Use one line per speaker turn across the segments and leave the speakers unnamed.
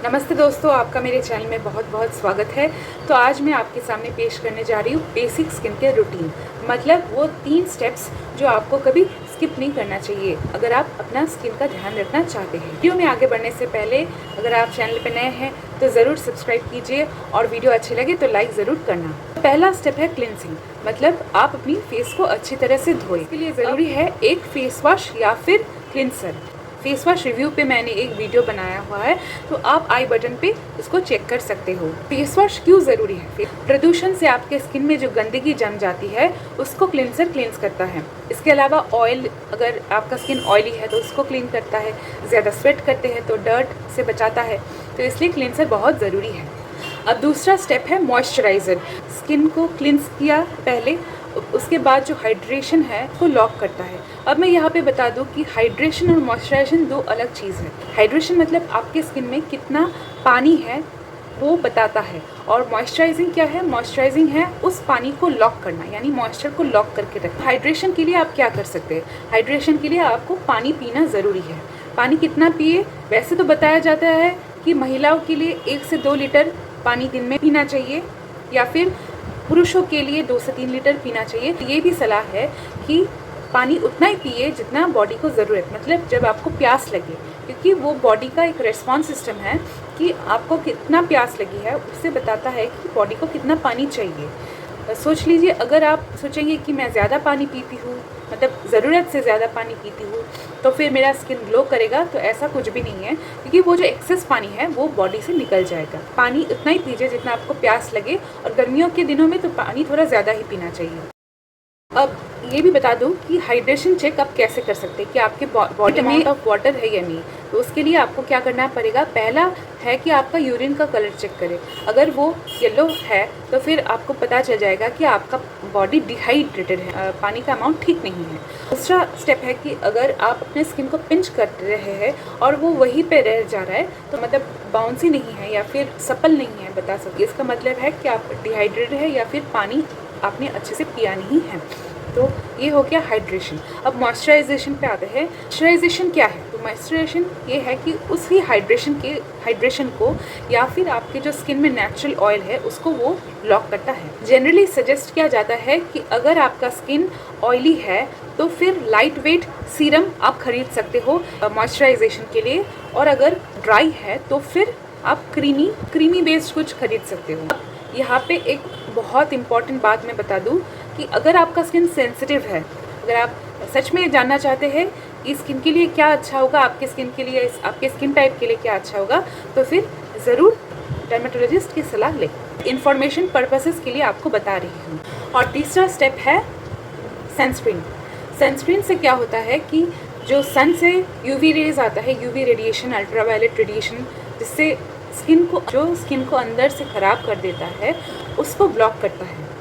नमस्ते दोस्तों, आपका मेरे चैनल में बहुत बहुत स्वागत है। तो आज मैं आपके सामने पेश करने जा रही हूँ बेसिक स्किन केयर रूटीन, मतलब वो 3 स्टेप्स जो आपको कभी स्किप नहीं करना चाहिए अगर आप अपना स्किन का ध्यान रखना चाहते हैं। वीडियो में आगे बढ़ने से पहले अगर आप चैनल पर नए हैं तो ज़रूर सब्सक्राइब कीजिए और वीडियो अच्छी लगे तो लाइक ज़रूर करना। पहला स्टेप है क्लिनजिंग, मतलब आप अपनी फेस को अच्छी तरह से धोएं। इसके लिए ज़रूरी है एक फेस वॉश या फिर क्लिनसर। फेस वॉश रिव्यू पे मैंने एक वीडियो बनाया हुआ है, तो आप आई बटन पे उसको चेक कर सकते हो। फेस वॉश क्यों ज़रूरी है? प्रदूषण से आपके स्किन में जो गंदगी जम जाती है उसको क्लिनसर क्लींस करता है। इसके अलावा ऑयल, अगर आपका स्किन ऑयली है तो उसको क्लीन करता है। ज़्यादा स्वेट करते हैं तो डर्ट से बचाता है, तो इसलिए क्लिनसर बहुत ज़रूरी है। अब दूसरा स्टेप है मॉइस्चराइज़र। स्किन को क्लींस किया पहले, उसके बाद जो हाइड्रेशन है वो लॉक करता है। अब मैं यहाँ पे बता दूँ कि हाइड्रेशन और मॉइस्चराइजेशन दो अलग चीज़ है। हाइड्रेशन मतलब आपके स्किन में कितना पानी है वो बताता है, और मॉइस्चराइजिंग क्या है? मॉइस्चराइजिंग है उस पानी को लॉक करना, यानी मॉइस्चर को लॉक करके रखना। हाइड्रेशन के लिए आप क्या कर सकते हैं? हाइड्रेशन के लिए आपको पानी पीना ज़रूरी है। पानी कितना पिए? वैसे तो बताया जाता है कि महिलाओं के लिए 1 से 2 लीटर पानी दिन में पीना चाहिए, या फिर पुरुषों के लिए 2 से 3 लीटर पीना चाहिए। ये भी सलाह है कि पानी उतना ही पिए जितना बॉडी को ज़रूरत, मतलब जब आपको प्यास लगे, क्योंकि वो बॉडी का एक रिस्पॉन्स सिस्टम है कि आपको कितना प्यास लगी है, उससे बताता है कि बॉडी को कितना पानी चाहिए। सोच लीजिए, अगर आप सोचेंगे कि मैं ज़्यादा पानी पीती हूँ, मतलब ज़रूरत से ज़्यादा पानी पीती हूँ तो फिर मेरा स्किन ग्लो करेगा, तो ऐसा कुछ भी नहीं है, क्योंकि वो जो एक्सेस पानी है वो बॉडी से निकल जाएगा। पानी उतना ही पीजिए जितना आपको प्यास लगे, और गर्मियों के दिनों में तो पानी थोड़ा ज़्यादा ही पीना चाहिए। अब ये भी बता दूं कि हाइड्रेशन चेक आप कैसे कर सकते हैं कि आपके बॉडी में अमाउंट ऑफ वाटर है या नहीं। तो उसके लिए आपको क्या करना पड़ेगा? पहला है कि आपका यूरिन का कलर चेक करें। अगर वो येलो है तो फिर आपको पता चल जाएगा कि आपका बॉडी डिहाइड्रेटेड है, पानी का अमाउंट ठीक नहीं है। दूसरा स्टेप है कि अगर आप अपने स्किन को पिंच कर रहे हैं और वो वहीं पे रह जा रहा है, तो मतलब बाउंसी नहीं है या फिर सपल नहीं है, बता सकते। इसका मतलब है कि आप डिहाइड्रेटेड है या फिर पानी आपने अच्छे से पिया नहीं है। तो ये हो गया हाइड्रेशन। अब मॉइस्चराइजेशन पे आते हैं। मॉइस्चराइजेशन क्या है? तो मॉइस्चराइजेशन ये है कि उसी हाइड्रेशन को या फिर आपके जो स्किन में नेचुरल ऑयल है उसको वो लॉक करता है। जनरली सजेस्ट किया जाता है कि अगर आपका स्किन ऑयली है तो फिर लाइट वेट सीरम आप खरीद सकते हो मॉइस्चराइजेशन के लिए, और अगर ड्राई है तो फिर आप क्रीमी बेस्ड कुछ खरीद सकते हो। यहाँ पे एक बहुत इम्पॉर्टेंट बात मैं बता दूँ कि अगर आपका स्किन सेंसिटिव है, अगर आप सच में जानना चाहते हैं कि स्किन के लिए क्या अच्छा होगा, आपके स्किन के लिए, आपके स्किन टाइप के लिए क्या अच्छा होगा, तो फिर ज़रूर डर्मेटोलॉजिस्ट की सलाह लें। इन्फॉर्मेशन पर्पसेस के लिए आपको बता रही हूँ। और तीसरा स्टेप है सनस्क्रीन। सनस्क्रीन से क्या होता है कि जो सन से यूवी रेज आता है, यूवी रेडिएशन, अल्ट्रावायलेट रेडिएशन, जिससे स्किन को अंदर से ख़राब कर देता है, उसको ब्लॉक करता है।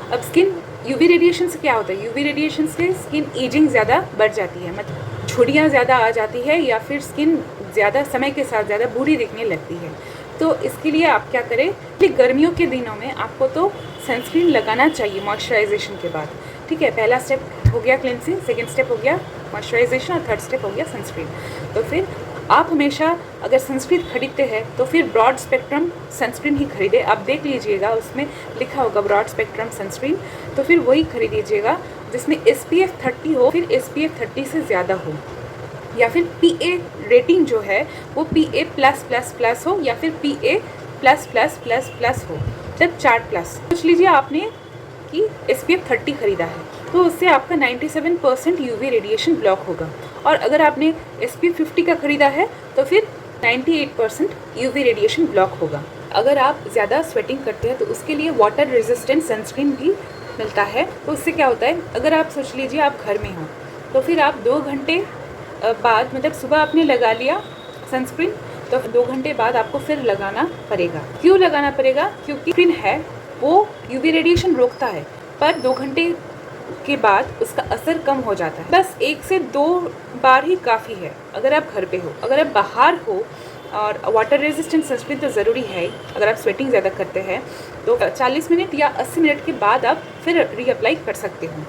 अब स्किन यूवी रेडिएशन से क्या होता है? यूवी रेडिएशन से स्किन एजिंग ज़्यादा बढ़ जाती है, मतलब झुर्रियाँ ज़्यादा आ जाती है, या फिर स्किन ज़्यादा समय के साथ ज़्यादा बुरी दिखने लगती है। तो इसके लिए आप क्या करें कि गर्मियों के दिनों में आपको तो सनस्क्रीन लगाना चाहिए मॉइस्चराइजेशन के बाद। ठीक है, पहला स्टेप हो गया क्लिनजिंग, सेकेंड स्टेप हो गया मॉइस्चराइजेशन, और थर्ड स्टेप हो गया सनस्क्रीन। तो फिर आप हमेशा अगर सनस्क्रीन खरीदते हैं तो फिर ब्रॉड स्पेक्ट्रम सनस्क्रीन ही खरीदे। आप देख लीजिएगा, उसमें लिखा होगा ब्रॉड स्पेक्ट्रम सनस्क्रीन, तो फिर वही खरीदिएगा जिसमें SPF 30 हो, फिर SPF 30 से ज़्यादा हो, या फिर PA रेटिंग जो है वो PA+++ हो, या फिर PA++++ हो, जब 4+। सोच लीजिए आपने कि SPF 30 खरीदा है, तो उससे आपका 97% UV रेडिएशन ब्लॉक होगा, और अगर आपने SPF 50 का खरीदा है तो फिर 98% UV रेडिएशन ब्लॉक होगा। अगर आप ज़्यादा स्वेटिंग करते हैं तो उसके लिए वाटर रेजिस्टेंट सनस्क्रीन भी मिलता है। तो उससे क्या होता है, अगर आप सोच लीजिए आप घर में हो तो फिर आप 2 घंटे बाद, मतलब सुबह आपने लगा लिया सनस्क्रीन, तो 2 घंटे बाद आपको फिर लगाना पड़ेगा। क्यों लगाना पड़ेगा? क्योंकि स्किन है वो UV रेडिएशन रोकता है, पर 2 घंटे के बाद उसका असर कम हो जाता है। बस 1 से 2 बार ही काफ़ी है अगर आप घर पे हो। अगर आप बाहर हो, और वाटर रेजिस्टेंट सनस्क्रीन तो ज़रूरी है, अगर आप स्वेटिंग ज़्यादा करते हैं तो 40 मिनट या 80 मिनट के बाद आप फिर रीअप्लाई कर सकते हो।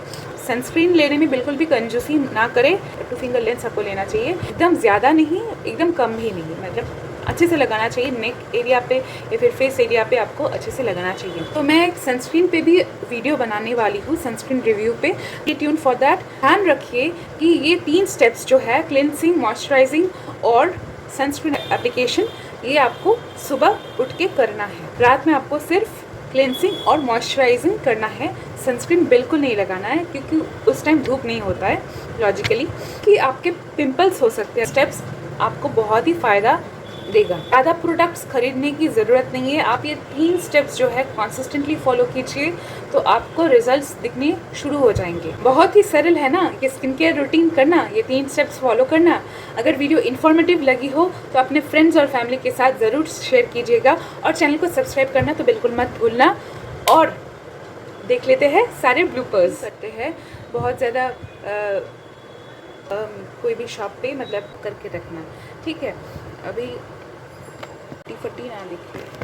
सनस्क्रीन लेने में बिल्कुल भी कंजूसी ना करें। 2 फिंगर लेंस आपको लेना चाहिए, एकदम ज़्यादा नहीं, एकदम कम भी नहीं, मतलब अच्छे से लगाना चाहिए, नेक एरिया पे या फिर फेस एरिया पे आपको अच्छे से लगाना चाहिए। तो मैं एक सनस्क्रीन पे भी वीडियो बनाने वाली हूँ, सनस्क्रीन रिव्यू पे, स्टे ट्यून्ड फॉर दैट। ध्यान रखिए कि ये 3 स्टेप्स जो है, क्लिनसिंग, मॉइस्चराइजिंग और सनस्क्रीन एप्लीकेशन, ये आपको सुबह उठ के करना है। रात में आपको सिर्फ क्लेंसिंग और मॉइस्चराइजिंग करना है, सनस्क्रीन बिल्कुल नहीं लगाना है क्योंकि उस टाइम धूप नहीं होता है लॉजिकली, कि आपके पिंपल्स हो सकते हैं। स्टेप्स आपको बहुत ही फ़ायदा देगा। ज़्यादा प्रोडक्ट्स खरीदने की ज़रूरत नहीं है, आप ये 3 स्टेप्स जो है कॉन्सिस्टेंटली फॉलो कीजिए तो आपको रिजल्ट्स दिखने शुरू हो जाएंगे। बहुत ही सरल है ना ये स्किन केयर रूटीन करना, ये 3 स्टेप्स फॉलो करना। अगर वीडियो इन्फॉर्मेटिव लगी हो तो अपने फ्रेंड्स और फैमिली के साथ ज़रूर शेयर कीजिएगा और चैनल को सब्सक्राइब करना तो बिल्कुल मत भूलना। और देख लेते हैं सारे ब्लूपर्स करते हैं, बहुत ज़्यादा कोई भी शॉप पे मतलब करके रखना, ठीक है। अभी फटी ना देखिए।